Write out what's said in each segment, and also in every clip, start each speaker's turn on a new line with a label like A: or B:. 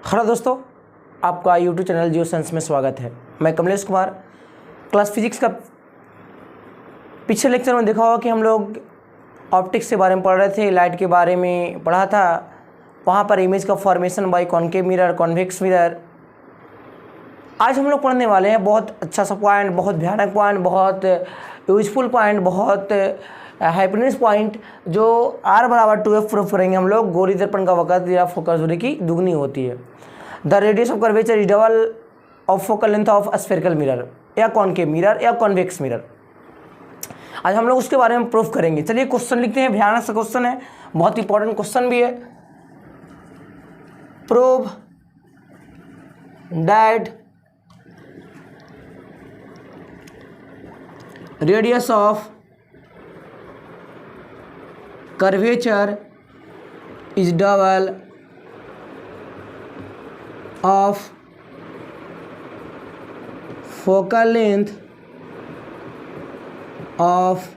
A: Hello दोस्तों, आपका YouTube channel geo science में स्वागत है। मैं कमलेश कुमार। क्लास फिजिक्स का पिछले लेक्चर में देखा होगा कि हम लोग ऑप्टिक्स के बारे में पढ़ रहे थे, लाइट के बारे में पढ़ा था। वहाँ पर इमेज का formation by concave mirror, convex mirror. आज हम लोग पढ़ने वाले हैं बहुत अच्छा सा पॉइंट, बहुत भयानक पॉइंट, बहुत यूजफुल पॉइंट, बहुत हैप्पीनेस पॉइंट, जो R बराबर 2F प्रूफ करेंगे हम लोग। गोली दर्पण का वक़्त या फोकस दूरी की दुगनी होती है। The radius of curvature is double of focal length of spherical mirror या कॉनकेव मिरर या कॉन्वेक्स मिरर। आज हम लोग उसके बारे में प्रूफ करेंगे। चलिए क्वेश्चन लिखते हैं। भयानक सा क्वेश्चन है, बहुत इंपॉर्टेंट क्वेश्चन भी है। Prove that radius of curvature is double of focal length of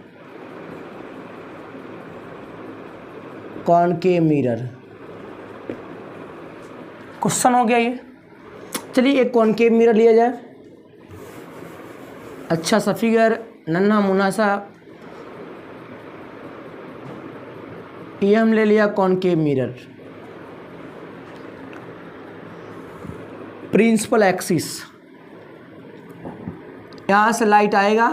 A: concave mirror। Question हो गया ये। चलिए एक कॉनकेव मिरर लिया जाए, अच्छा सा फिगर, नन्हा मुन्ना सा। ये हम ले लिया कॉनकेव मिरर। प्रिंसिपल एक्सिस, यहाँ से लाइट आएगा,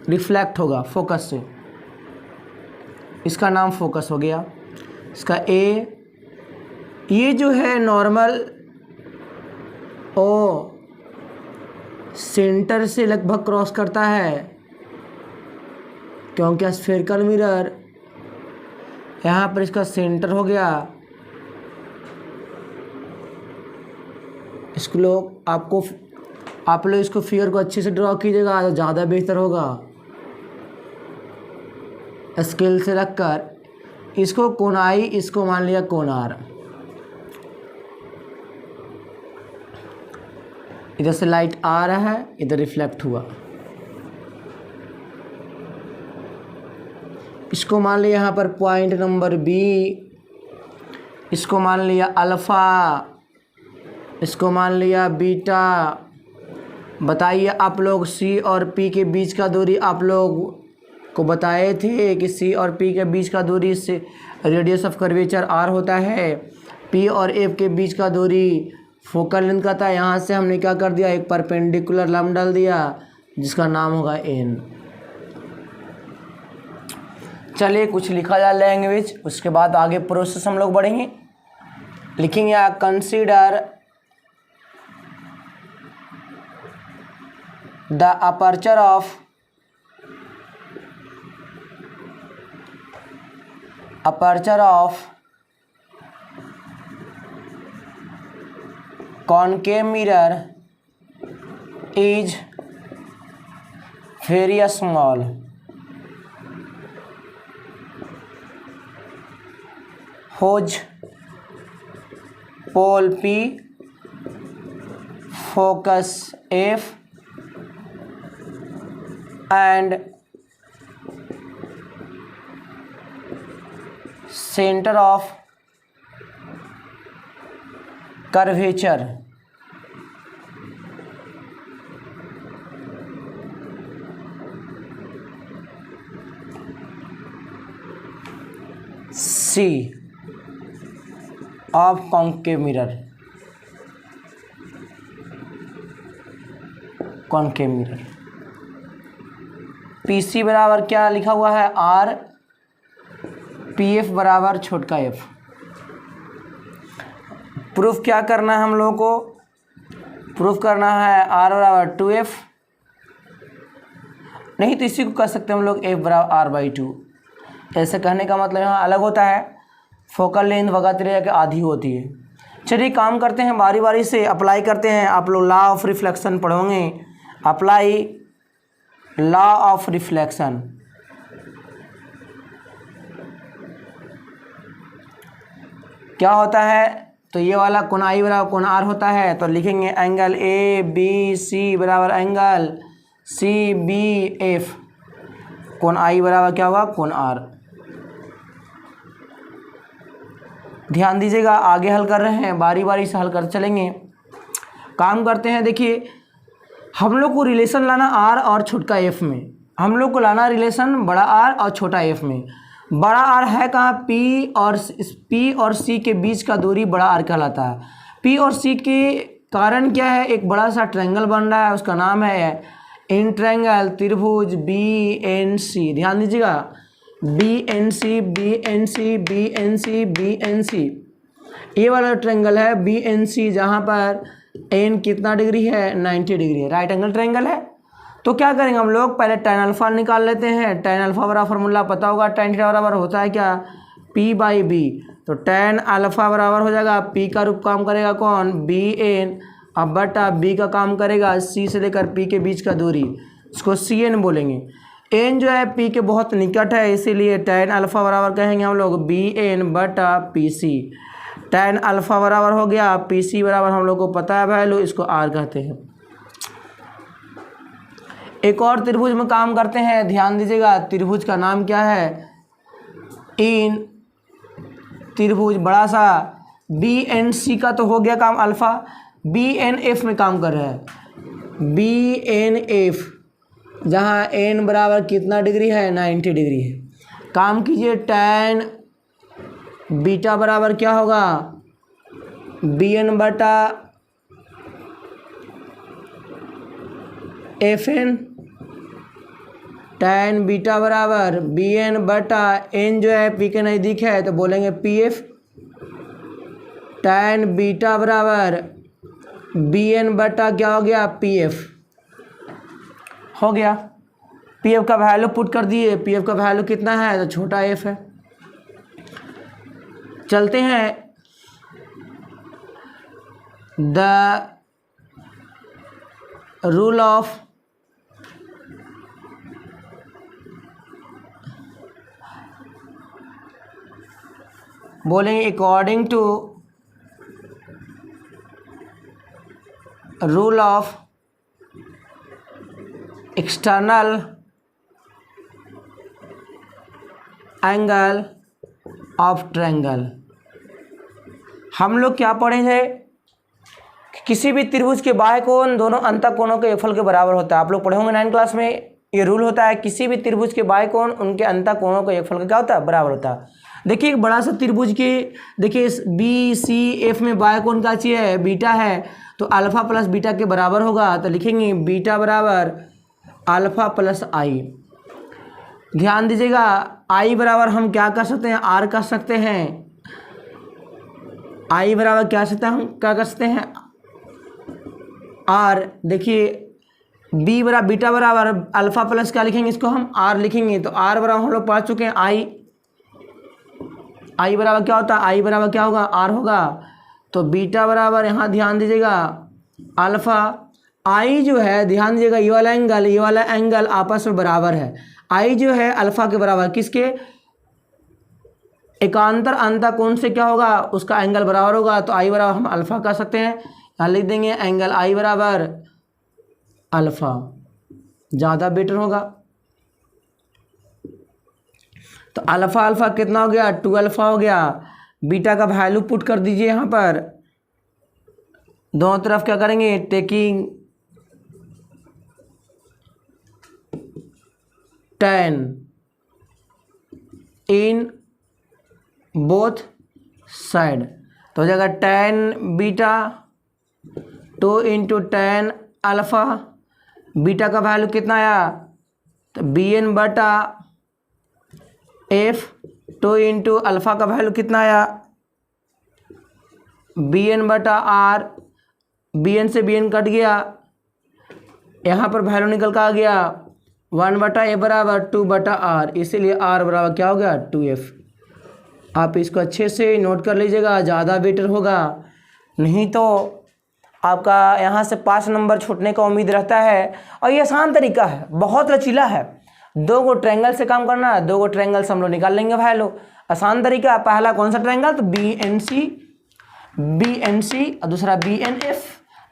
A: रिफ्लेक्ट होगा फोकस से, इसका नाम फोकस हो गया। इसका ए, ये जो है नॉर्मल ओ सेंटर से लगभग क्रॉस करता है, क्योंकि स्फेरिकल मिरर यहाँ पर इसका सेंटर हो गया। इसको लोग आप लोग इसको फिगर को अच्छे से ड्रॉ कीजिएगा तो ज़्यादा बेहतर होगा। स्केल से रखकर इसको कोण आई, इसको मान लिया कोण आर। इधर से लाइट आ रहा है, इधर रिफ्लेक्ट हुआ। इसको मान लिया यहाँ पर पॉइंट नंबर बी, इसको मान लिया अल्फ़ा, इसको मान लिया बीटा। बताइए आप लोग सी और पी के बीच का दूरी आप लोग को बताए थे कि सी और पी के बीच का दूरी से रेडियस ऑफ कर्वेचर आर होता है। पी और एफ के बीच का दूरी फोकल लेंथ का था। यहाँ से हमने क्या कर दिया, एक परपेंडिकुलर लंब डाल दिया जिसका नाम होगा एन। चलिए कुछ लिखा जाए लैंग्वेज, उसके बाद आगे प्रोसेस हम लोग बढ़ेंगे। लिखेंगे consider the aperture of concave mirror is very small। whose pole P, focus F and center of curvature C of concave mirror। Concave mirror PC बराबर क्या लिखा हुआ है, R, PF बराबर छोटका f। प्रूफ क्या करना है हम लोगों को, प्रूफ करना है R बराबर 2F, नहीं तो इसी को कर सकते हैं हम लोग F बराबर R/2। ऐसे कहने का मतलब यहाँ अलग होता है, फोकल लेंथ वगैरह के आधी होती है। चलिए काम करते हैं, बारी बारी से अप्लाई करते हैं। आप लोग लॉ ऑफ रिफ्लेक्शन पढ़ोगे। Apply law of reflection. क्या होता है, तो ये वाला कोण आई बराबर कोण आर होता है, तो लिखेंगे एंगल ए बी सी बराबर एंगल सी बी एफ। कोण आई बराबर क्या होगा, कोण आर। ध्यान दीजिएगा, आगे हल कर रहे हैं, बारी बारी से हल कर चलेंगे। काम करते हैं। देखिए हम लोग को रिलेशन लाना आर और छोटा एफ में, हम लोग को लाना रिलेशन बड़ा आर और छोटा एफ में। बड़ा आर है कहाँ, पी और सी के बीच का दूरी बड़ा आर कहलाता है। पी और सी के कारण क्या है, एक बड़ा सा ट्रायंगल बन रहा है, उसका नाम है इन ट्रायंगल त्रिभुज बी एन सी। ध्यान दीजिएगा, B N C B N C B N C B N C, ये वाला ट्रायंगल है बी एन सी, जहाँ पर एन कितना डिग्री है, 90 डिग्री है, राइट एंगल ट्रायंगल है। तो क्या करेंगे हम लोग, पहले tan अल्फा निकाल लेते हैं। tan अल्फा बराबर फार्मूला पता होगा, tan थीटा बराबर होता है क्या, p बाई बी। तो tan अल्फा बराबर हो जाएगा, p का रूप काम करेगा कौन, बी एन, अब बटा b का काम करेगा c से लेकर p के बीच का दूरी, इसको सी एन बोलेंगे। n जो है p के बहुत निकट है, इसीलिए tan अल्फा बराबर कहेंगे हम लोग बी एन बटा पी सी। tan अल्फा बराबर हो गया, पी सी बराबर हम लोग को पता है वैल्यू, इसको r कहते हैं। एक और त्रिभुज में काम करते हैं, ध्यान दीजिएगा, त्रिभुज का नाम क्या है, इन त्रिभुज बड़ा सा बी एन सी का तो हो गया काम अल्फा, बी एन एफ में काम कर रहा है। बी एन एफ जहाँ एन बराबर कितना डिग्री है, 90 डिग्री है। काम कीजिए, tan बीटा बराबर क्या होगा, बी एन बटा एफ एन, tan बीटा बराबर बी एन बटा एन जो है पी के नज़दीक है तो बोलेंगे पी एफ। tan बीटा बराबर बी एन बटा क्या हो गया, पी एफ हो गया। पी एफ का वैल्यू पुट कर दिए, पी एफ का वैल्यू कितना है, तो छोटा एफ है। चलते हैं, द रूल ऑफ बोलेंगे according to rule of external angle of triangle. हम लोग क्या पढ़े थे, किसी भी त्रिभुज के बाह्य कोण दोनों अंतः कोणों के योगफल के बराबर होता है। आप लोग पढ़े होंगे 9th क्लास में, ये रूल होता है, किसी भी त्रिभुज के बाह्य कोण उनके अंतः कोणों के योगफल का क्या होता है, बराबर होता है। देखिए एक बड़ा सा त्रिभुज के, देखिए बी सी एफ में बाह्य कोण का चाहिए है, बीटा है, तो अल्फा प्लस बीटा के बराबर होगा, तो लिखेंगे बीटा बराबर अल्फा प्लस आई। ध्यान दीजिएगा, आई बराबर हम क्या कर सकते हैं, आर कर सकते हैं। आई बराबर क्या सकते हैं, हम क्या कर सकते हैं, आर। देखिए बी बराबर बीटा बराबर अल्फा प्लस क्या लिखेंगे, इसको हम आर लिखेंगे। तो आर बराबर हम लोग पढ़ चुके हैं आई। आई बराबर क्या होता है, आई बराबर क्या होगा, आर होगा। तो बीटा बराबर यहाँ ध्यान दीजिएगा अल्फा। आई जो है ध्यान दीजिएगा, ये वाला एंगल आपस में बराबर है। आई जो है अल्फा के बराबर, किसके, एकांतर अंतः कोण से क्या होगा, उसका एंगल बराबर होगा। तो आई बराबर हम अल्फा कर सकते हैं, यहाँ लिख देंगे एंगल आई बराबर अल्फा, ज़्यादा बेटर होगा। तो अल्फा अल्फा कितना हो गया, 2 अल्फा हो गया। बीटा का वैल्यू पुट कर दीजिए यहाँ पर, दोनों तरफ क्या करेंगे, taking tan in both side, तो हो जाएगा tan beta 2 into tan alpha. Beta का वैल्यू कितना आया, तो बी एन बटा एफ, 2 इंटू अल्फा का वैल्यू कितना आया, बी एन बटा आर। बी एन से बी एन कट गया, यहाँ पर वैल्यू निकल कर आ गया 1 बटा ए बराबर 2 बटा आर, इसीलिए आर बराबर क्या हो गया, 2f। आप इसको अच्छे से नोट कर लीजिएगा, ज़्यादा बेटर होगा, नहीं तो आपका यहाँ से 5 नंबर छूटने का उम्मीद रहता है। और ये आसान तरीका है, बहुत लचीला है। 2 गो ट्रायंगल से काम करना है, 2 गो ट्रायंगल से हम लोग निकाल लेंगे वैल्यू। आसान तरीका, पहला कौन सा ट्रायंगल, तो बी एन सी और दूसरा B N F,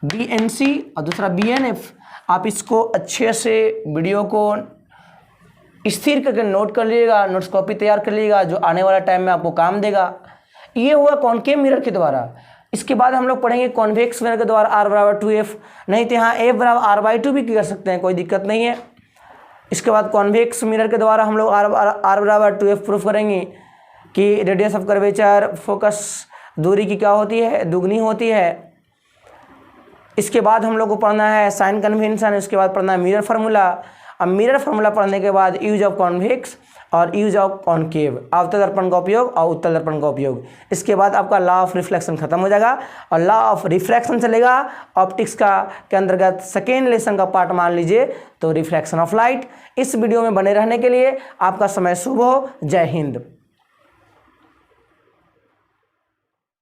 A: B N C और दूसरा बी एन एफ। आप इसको अच्छे से वीडियो को स्थिर करके नोट कर लीजिएगा, नोट्स कॉपी तैयार कर लीजिएगा, जो आने वाला टाइम में आपको काम देगा। ये हुआ कॉनकेव मिरर के द्वारा। इसके बाद हम लोग पढ़ेंगे कॉन्वेक्स मिरर के द्वारा R बराबर 2F, नहीं तो यहाँ F बराबर R/2 भी कर सकते हैं, कोई दिक्कत नहीं है। इसके बाद कॉन्वेक्स मिरर के द्वारा हम लोग R बराबर 2F प्रूफ करेंगे कि रेडियस ऑफ कर्वेचर फोकस दूरी की क्या होती है, दुगनी होती है। इसके बाद हम लोग को पढ़ना है साइन कन्वेंशन, इसके बाद पढ़ना है मिरर फार्मूला। अब मिरर फार्मूला पढ़ने के बाद यूज ऑफ कॉन्वेक्स और यूज ऑफ कॉनकेव, अवतल दर्पण का उपयोग और उत्तल दर्पण का उपयोग। इसके बाद आपका लॉ ऑफ रिफ्लेक्शन खत्म हो जाएगा और लॉ ऑफ रिफ्रैक्शन चलेगा ऑप्टिक्स का के अंतर्गत सेकेंड लेसन का पार्ट मान लीजिए तो रिफ्लेक्शन ऑफ लाइट। इस वीडियो में बने रहने के लिए आपका समय शुभ हो। जय हिंद।